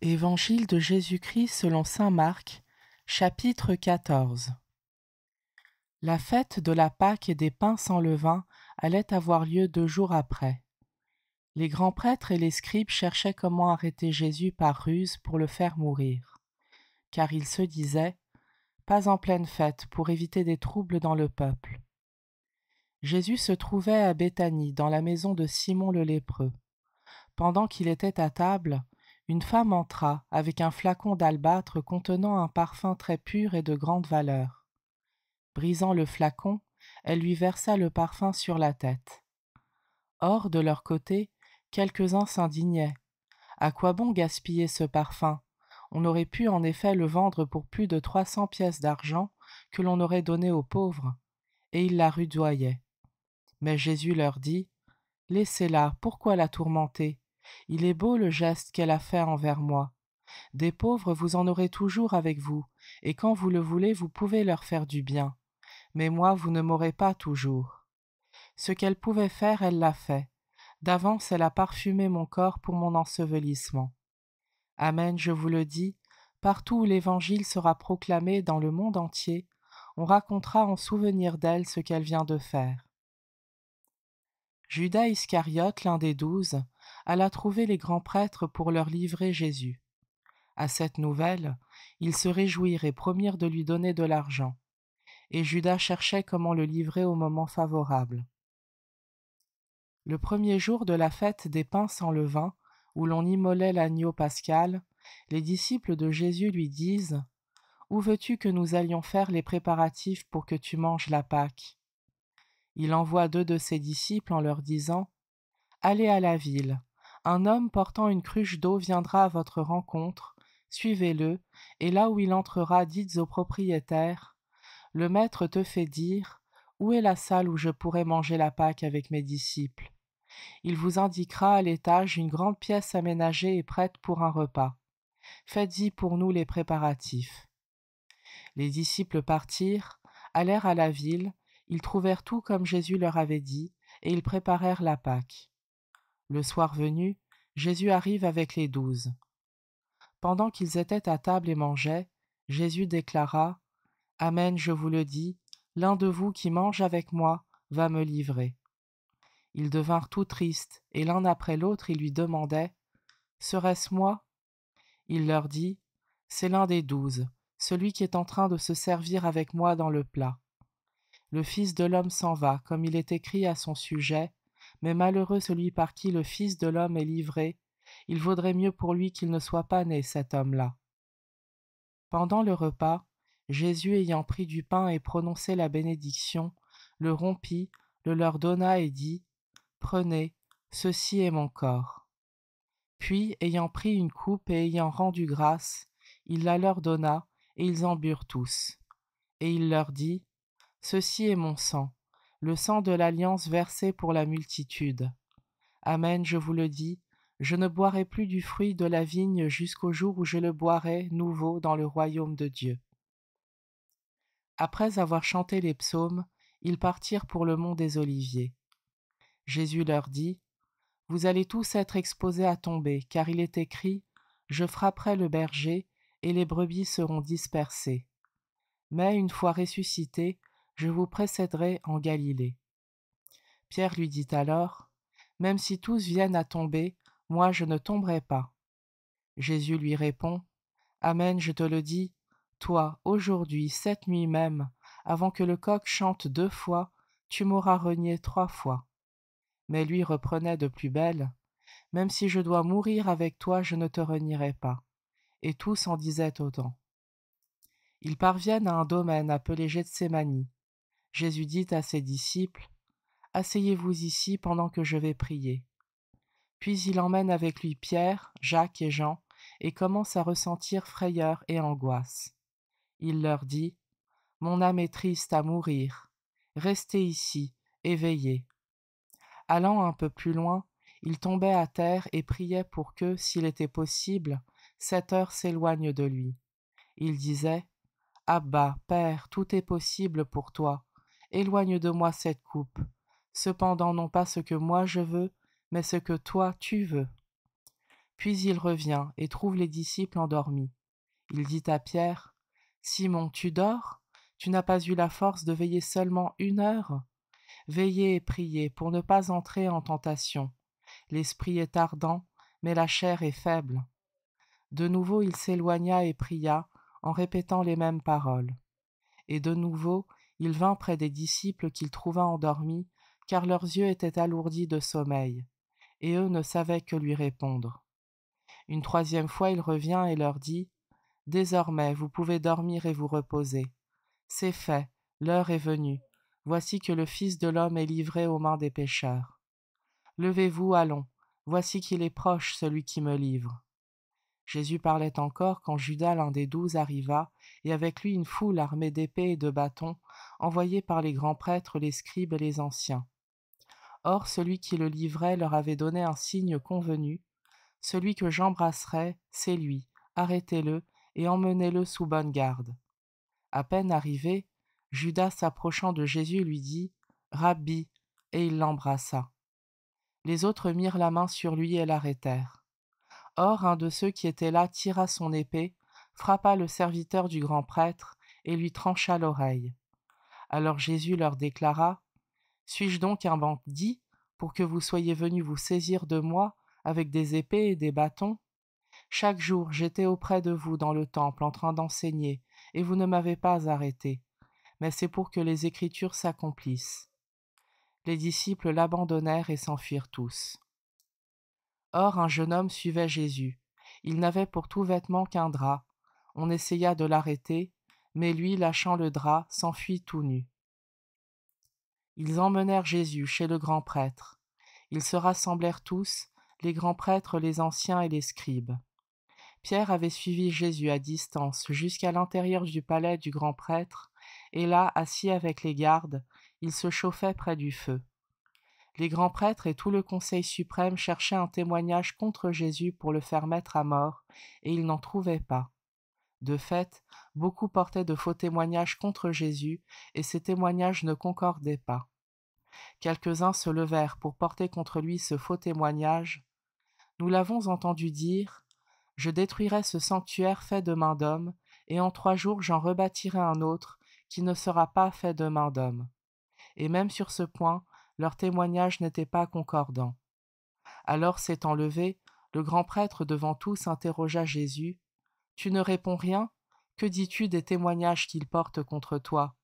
Évangile de Jésus-Christ selon saint Marc, chapitre 14. La fête de la Pâque et des pains sans levain allait avoir lieu 2 jours après. Les grands prêtres et les scribes cherchaient comment arrêter Jésus par ruse pour le faire mourir, car ils se disaient « Pas en pleine fête pour éviter des troubles dans le peuple ». Jésus se trouvait à Béthanie, dans la maison de Simon le lépreux. Pendant qu'il était à table, une femme entra avec un flacon d'albâtre contenant un parfum très pur et de grande valeur. Brisant le flacon, elle lui versa le parfum sur la tête. Or, de leur côté, quelques-uns s'indignaient. À quoi bon gaspiller ce parfum? On aurait pu en effet le vendre pour plus de 300 pièces d'argent que l'on aurait donné aux pauvres. Et ils la rudoyaient. Mais Jésus leur dit « Laissez-la, pourquoi la tourmenter? Il est beau le geste qu'elle a fait envers moi. Des pauvres vous en aurez toujours avec vous, et quand vous le voulez, vous pouvez leur faire du bien. Mais moi, vous ne m'aurez pas toujours. Ce qu'elle pouvait faire, elle l'a fait. D'avance, elle a parfumé mon corps pour mon ensevelissement. Amen, je vous le dis, partout où l'Évangile sera proclamé dans le monde entier, on racontera en souvenir d'elle ce qu'elle vient de faire. » Judas Iscariote, l'un des 12, alla trouver les grands prêtres pour leur livrer Jésus. À cette nouvelle, ils se réjouirent et promirent de lui donner de l'argent. Et Judas cherchait comment le livrer au moment favorable. Le premier jour de la fête des pains sans levain, où l'on immolait l'agneau pascal, les disciples de Jésus lui disent « Où veux-tu que nous allions faire les préparatifs pour que tu manges la Pâque ?» Il envoie 2 de ses disciples en leur disant « Allez à la ville, un homme portant une cruche d'eau viendra à votre rencontre, suivez-le, et là où il entrera, dites au propriétaire « Le maître te fait dire, où est la salle où je pourrai manger la Pâque avec mes disciples ?» Il vous indiquera à l'étage une grande pièce aménagée et prête pour un repas. Faites-y pour nous les préparatifs. Les disciples partirent, allèrent à la ville, ils trouvèrent tout comme Jésus leur avait dit, et ils préparèrent la Pâque. Le soir venu, Jésus arrive avec les 12. Pendant qu'ils étaient à table et mangeaient, Jésus déclara « Amen, je vous le dis, l'un de vous qui mange avec moi va me livrer. » Ils devinrent tout tristes, et l'un après l'autre ils lui demandaient « Serait-ce moi ?» Il leur dit « C'est l'un des 12, celui qui est en train de se servir avec moi dans le plat. Le Fils de l'homme s'en va, comme il est écrit à son sujet, mais malheureux celui par qui le Fils de l'homme est livré, il vaudrait mieux pour lui qu'il ne soit pas né, cet homme-là. » Pendant le repas, Jésus ayant pris du pain et prononcé la bénédiction, le rompit, le leur donna et dit « Prenez, ceci est mon corps. » Puis, ayant pris une coupe et ayant rendu grâce, il la leur donna, et ils en burent tous. Et il leur dit « Ceci est mon sang, le sang de l'alliance versé pour la multitude. Amen, je vous le dis, je ne boirai plus du fruit de la vigne jusqu'au jour où je le boirai nouveau dans le royaume de Dieu. » Après avoir chanté les psaumes, ils partirent pour le mont des Oliviers. Jésus leur dit « Vous allez tous être exposés à tomber, car il est écrit « Je frapperai le berger, et les brebis seront dispersées. » Mais une fois ressuscité, je vous précéderai en Galilée. Pierre lui dit alors « Même si tous viennent à tomber, moi je ne tomberai pas. » Jésus lui répond « Amen, je te le dis, toi, aujourd'hui, cette nuit même, avant que le coq chante 2 fois, tu m'auras renié 3 fois. » Mais lui reprenait de plus belle « Même si je dois mourir avec toi, je ne te renierai pas. » Et tous en disaient autant. Ils parviennent à un domaine appelé Gethsémani. Jésus dit à ses disciples « Asseyez-vous ici pendant que je vais prier. » Puis il emmène avec lui Pierre, Jacques et Jean, et commence à ressentir frayeur et angoisse. Il leur dit « Mon âme est triste à mourir. Restez ici, éveillés. » Allant un peu plus loin, il tombait à terre et priait pour que, s'il était possible, cette heure s'éloigne de lui. Il disait « Abba, Père, tout est possible pour toi. Éloigne de moi cette coupe. Cependant non pas ce que moi je veux, mais ce que toi tu veux. » Puis il revient et trouve les disciples endormis. Il dit à Pierre, « Simon, tu dors? Tu n'as pas eu la force de veiller seulement 1 heure? Veillez et priez pour ne pas entrer en tentation. L'esprit est ardent, mais la chair est faible. » De nouveau il s'éloigna et pria, en répétant les mêmes paroles. Et de nouveau il vint près des disciples qu'il trouva endormis, car leurs yeux étaient alourdis de sommeil, et eux ne savaient que lui répondre. Une 3e fois il revient et leur dit, « Désormais vous pouvez dormir et vous reposer. C'est fait, l'heure est venue. Voici que le Fils de l'homme est livré aux mains des pécheurs. Levez-vous, allons, voici qu'il est proche celui qui me livre. » Jésus parlait encore quand Judas, l'un des 12, arriva, et avec lui une foule armée d'épées et de bâtons, envoyée par les grands prêtres, les scribes et les anciens. Or celui qui le livrait leur avait donné un signe convenu, « Celui que j'embrasserai, c'est lui, arrêtez-le et emmenez-le sous bonne garde. » À peine arrivé, Judas s'approchant de Jésus lui dit, « Rabbi », et il l'embrassa. Les autres mirent la main sur lui et l'arrêtèrent. Or un de ceux qui étaient là tira son épée, frappa le serviteur du grand prêtre et lui trancha l'oreille. Alors Jésus leur déclara, « Suis-je donc un bandit pour que vous soyez venus vous saisir de moi avec des épées et des bâtons? Chaque jour j'étais auprès de vous dans le temple en train d'enseigner, et vous ne m'avez pas arrêté. Mais c'est pour que les Écritures s'accomplissent. » Les disciples l'abandonnèrent et s'enfuirent tous. Or un jeune homme suivait Jésus. Il n'avait pour tout vêtement qu'un drap. On essaya de l'arrêter, mais lui, lâchant le drap, s'enfuit tout nu. Ils emmenèrent Jésus chez le grand prêtre. Ils se rassemblèrent tous, les grands prêtres, les anciens et les scribes. Pierre avait suivi Jésus à distance jusqu'à l'intérieur du palais du grand prêtre, et là, assis avec les gardes, il se chauffait près du feu. Les grands prêtres et tout le conseil suprême cherchaient un témoignage contre Jésus pour le faire mettre à mort, et ils n'en trouvaient pas. De fait, beaucoup portaient de faux témoignages contre Jésus, et ces témoignages ne concordaient pas. Quelques-uns se levèrent pour porter contre lui ce faux témoignage. « Nous l'avons entendu dire, « Je détruirai ce sanctuaire fait de main d'homme, et en 3 jours j'en rebâtirai un autre, qui ne sera pas fait de main d'homme. » Et même sur ce point, leur témoignage n'était pas concordant. Alors s'étant levé, le grand prêtre devant tous interrogea Jésus, « Tu ne réponds rien? Que dis-tu des témoignages qu'ils portent contre toi ?»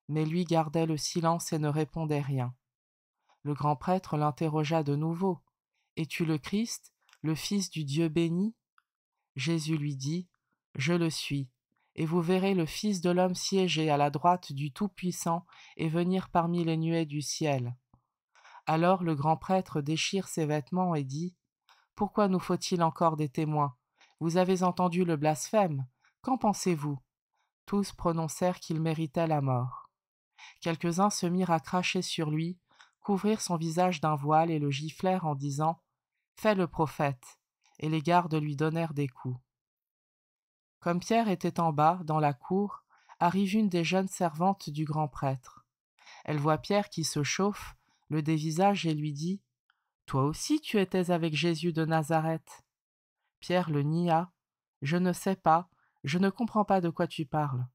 Mais lui gardait le silence et ne répondait rien. Le grand prêtre l'interrogea de nouveau, « Es-tu le Christ, le Fils du Dieu béni ?» Jésus lui dit, « Je le suis, et vous verrez le Fils de l'homme siéger à la droite du Tout-Puissant et venir parmi les nuées du ciel. » Alors le grand prêtre déchire ses vêtements et dit, « Pourquoi nous faut-il encore des témoins? Vous avez entendu le blasphème. Qu'en pensez-vous » Tous prononcèrent qu'il méritait la mort. Quelques-uns se mirent à cracher sur lui, couvrirent son visage d'un voile et le giflèrent en disant, « Fais le prophète » et les gardes lui donnèrent des coups. Comme Pierre était en bas, dans la cour, arrive une des jeunes servantes du grand prêtre. Elle voit Pierre qui se chauffe, le dévisage et lui dit, « Toi aussi tu étais avec Jésus de Nazareth. » Pierre le nia, « Je ne sais pas, je ne comprends pas de quoi tu parles. »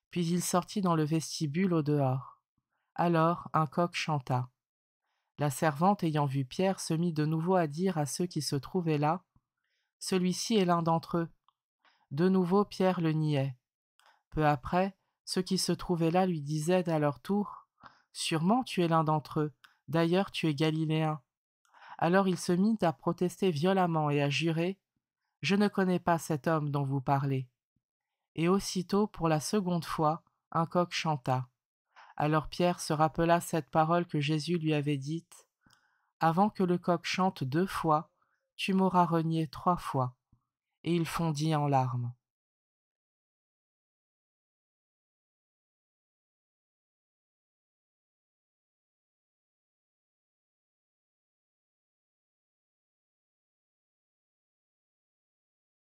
Puis il sortit dans le vestibule au dehors. Alors un coq chanta. La servante ayant vu Pierre se mit de nouveau à dire à ceux qui se trouvaient là, « Celui-ci est l'un d'entre eux. » De nouveau Pierre le niait. Peu après, ceux qui se trouvaient là lui disaient à leur tour, « Sûrement tu es l'un d'entre eux, d'ailleurs tu es galiléen. » Alors il se mit à protester violemment et à jurer, « Je ne connais pas cet homme dont vous parlez. » Et aussitôt, pour la 2e fois, un coq chanta. Alors Pierre se rappela cette parole que Jésus lui avait dite, « Avant que le coq chante 2 fois, tu m'auras renié 3 fois. » Et il fondit en larmes.